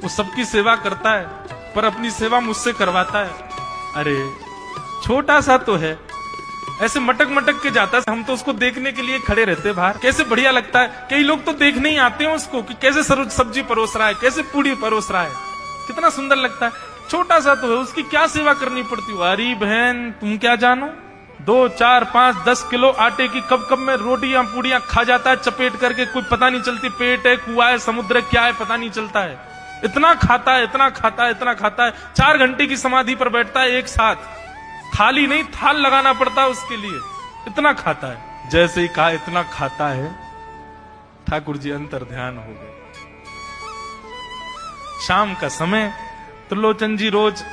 वो सबकी सेवा करता है, पर अपनी सेवा मुझसे करवाता है। अरे छोटा सा तो है, ऐसे मटक मटक के जाता है, हम तो उसको देखने के लिए खड़े रहते हैं बाहर। कैसे बढ़िया लगता है। कई लोग तो देखने ही आते हैं उसको कि कैसे सब्जी परोस रहा है, कैसे पूड़ी परोस रहा है, कितना सुंदर लगता है। छोटा सा तो है, उसकी क्या सेवा करनी पड़ती। अरे बहन तुम क्या जानो, 2, 4, 5, 10 किलो आटे की कब कब में रोटियां पूड़ियां खा जाता है चपेट करके। कोई पता नहीं चलती, पेट है, कुआ है, समुद्र है, क्या है, पता नहीं चलता है। इतना खाता है, इतना खाता है, इतना खाता है। 4 घंटे की समाधि पर बैठता है एक साथ, थाली नहीं थाल लगाना पड़ता है उसके लिए, इतना खाता है। जैसे ही कहा इतना खाता है, ठाकुर जी अंतर ध्यान हो गए। शाम का समय, त्रिलोचन जी रोज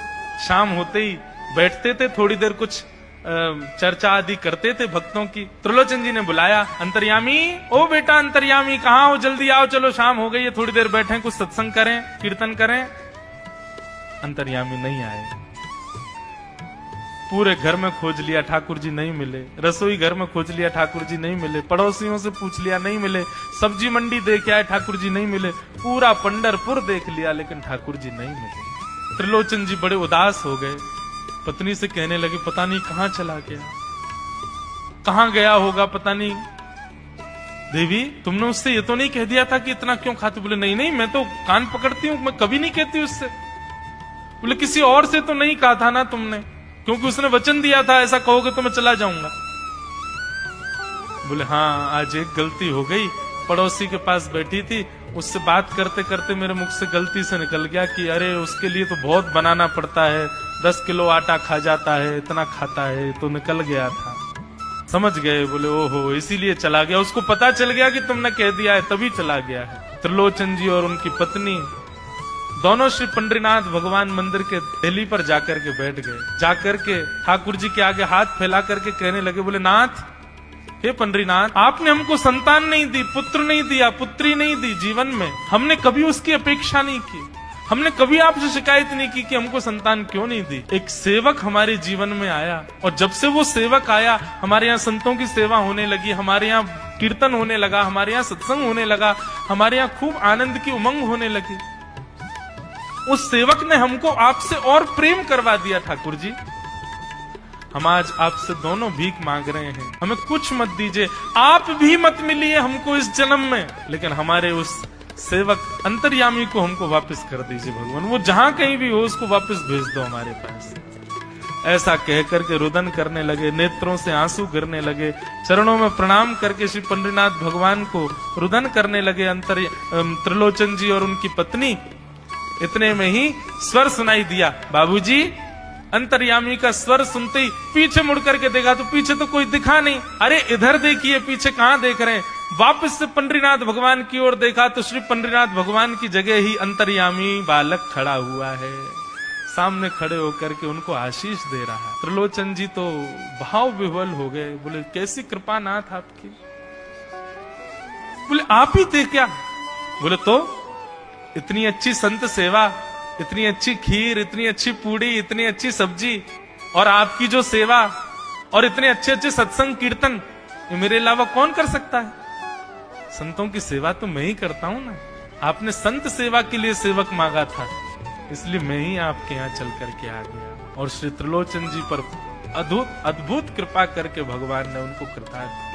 शाम होते ही बैठते थे, थोड़ी देर कुछ चर्चा आदि करते थे भक्तों की। त्रिलोचन जी ने बुलाया, अंतर्यामी, ओ बेटा अंतर्यामी कहाँ हो, जल्दी आओ, चलो शाम हो गई है, थोड़ी देर बैठे कुछ सत्संग करें, कीर्तन करें। अंतर्यामी नहीं आए। पूरे घर में खोज लिया, ठाकुर जी नहीं मिले। रसोई घर में खोज लिया, ठाकुर जी नहीं मिले। पड़ोसियों से पूछ लिया, नहीं मिले। सब्जी मंडी देख आए, ठाकुर जी नहीं मिले। पूरा पंढरपुर देख लिया, लेकिन ठाकुर जी नहीं मिले। त्रिलोचन जी बड़े उदास हो गए। पत्नी से कहने लगे, पता नहीं कहां चला गया, कहां गया होगा, पता नहीं। देवी तुमने उससे ये तो नहीं कह दिया था कि इतना क्यों खाते। बोले नहीं नहीं, मैं तो कान पकड़ती हूं, मैं कभी नहीं कहती उससे। बोले किसी और से तो नहीं कहा था ना तुमने, क्योंकि उसने वचन दिया था ऐसा कहोगे तो मैं चला जाऊंगा। बोले हाँ आज एक गलती हो गई, पड़ोसी के पास बैठी थी, उससे बात करते करते मेरे मुख से गलती से निकल गया कि अरे उसके लिए तो बहुत बनाना पड़ता है, 10 किलो आटा खा जाता है, इतना खाता है, तो निकल गया था। समझ गए। बोले ओहो इसीलिए चला गया, उसको पता चल गया कि तुमने कह दिया है तभी चला गया है। त्रिलोचन जी और उनकी पत्नी दोनों श्री पंडरीनाथ भगवान मंदिर के दहली पर जाकर के बैठ गए। जाकर के ठाकुर जी के आगे हाथ फैला करके कहने लगे, बोले नाथ, हे पंडरीनाथ, आपने हमको संतान नहीं दी, पुत्र नहीं दिया, पुत्री नहीं दी जीवन में, हमने कभी उसकी अपेक्षा नहीं की, हमने कभी आपसे शिकायत नहीं की कि हमको संतान क्यों नहीं दी। एक सेवक हमारे जीवन में आया, और जब से वो सेवक आया हमारे यहाँ संतों की सेवा होने लगी, हमारे यहाँ कीर्तन होने लगा, हमारे यहाँ सत्संग होने लगा, हमारे यहाँ खूब आनंद की उमंग होने लगी। उस सेवक ने हमको आपसे और प्रेम करवा दिया। ठाकुर जी हम आज आपसे दोनों भीख मांग रहे हैं, हमें कुछ मत दीजिए, आप भी मत मिलिए हमको इस जन्म में, लेकिन हमारे उस सेवक अंतर्यामी को हमको वापस कर दीजिए भगवान, वो जहां कहीं भी हो उसको वापस भेज दो हमारे पास। ऐसा कह करके रुदन करने लगे, नेत्रों से आंसू गिरने लगे, चरणों में प्रणाम करके श्री पंडरीनाथ भगवान को रुदन करने लगे त्रिलोचन जी और उनकी पत्नी। इतने में ही स्वर सुनाई दिया, बाबूजी। अंतर्यामी का स्वर सुनते ही पीछे मुड़ करके देखा तो पीछे तो कोई दिखा नहीं। अरे इधर देखिए, पीछे कहां देख रहे हैं। वापस से पंडरीनाथ भगवान की ओर देखा तो श्री पंडरीनाथ भगवान की जगह ही अंतर्यामी बालक खड़ा हुआ है, सामने खड़े होकर के उनको आशीष दे रहा है। त्रिलोचन जी तो भाव विह्वल हो गए। बोले कैसी कृपा नाथ आपकी। बोले आप ही थे क्या। बोले तो इतनी अच्छी संत सेवा, इतनी अच्छी खीर, इतनी अच्छी पूड़ी, इतनी अच्छी सब्जी, और आपकी जो सेवा, और इतने अच्छे अच्छे सत्संग कीर्तन, ये मेरे अलावा कौन कर सकता है। संतों की सेवा तो मैं ही करता हूं ना, आपने संत सेवा के लिए सेवक मांगा था, इसलिए मैं ही आपके यहाँ चल करके आ गया। और श्री त्रिलोचन जी पर अद्भुत कृपा करके भगवान ने उनको कृतार्थ